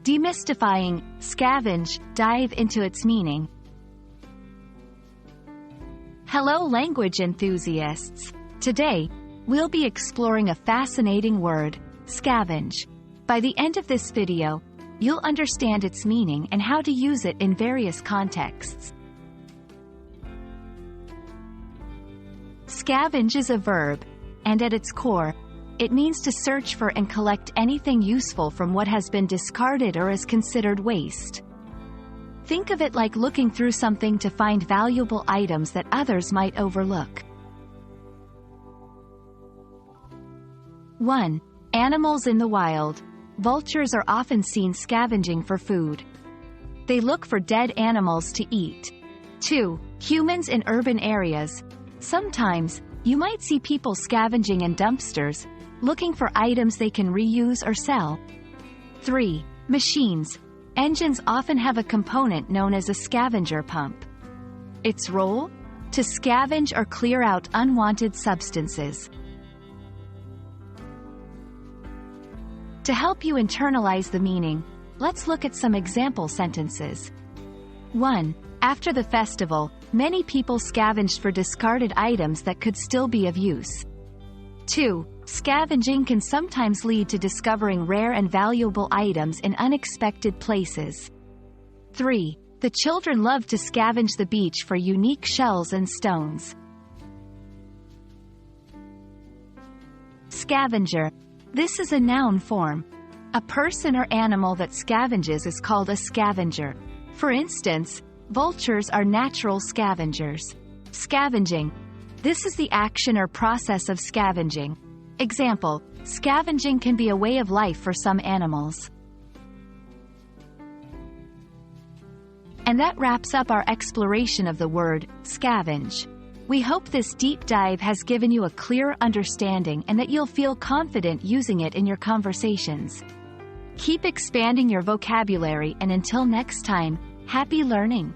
Demystifying, scavenge, dive into its meaning. Hello language enthusiasts! Today, we'll be exploring a fascinating word, scavenge. By the end of this video, you'll understand its meaning and how to use it in various contexts. Scavenge is a verb, and at its core, it means to search for and collect anything useful from what has been discarded or is considered waste. Think of it like looking through something to find valuable items that others might overlook. 1. Animals in the wild. Vultures are often seen scavenging for food. They look for dead animals to eat. 2. Humans in urban areas. Sometimes, you might see people scavenging in dumpsters, looking for items they can reuse or sell. 3. Machines. Engines often have a component known as a scavenger pump. Its role? To scavenge or clear out unwanted substances. To help you internalize the meaning, let's look at some example sentences. 1. After the festival, many people scavenged for discarded items that could still be of use. 2. Scavenging can sometimes lead to discovering rare and valuable items in unexpected places. 3. The children loved to scavenge the beach for unique shells and stones. Scavenger. This is a noun form. A person or animal that scavenges is called a scavenger. For instance, vultures are natural scavengers. Scavenging. This is the action or process of scavenging. Example, scavenging can be a way of life for some animals. And that wraps up our exploration of the word, scavenge. We hope this deep dive has given you a clearer understanding and that you'll feel confident using it in your conversations. Keep expanding your vocabulary, and until next time, happy learning!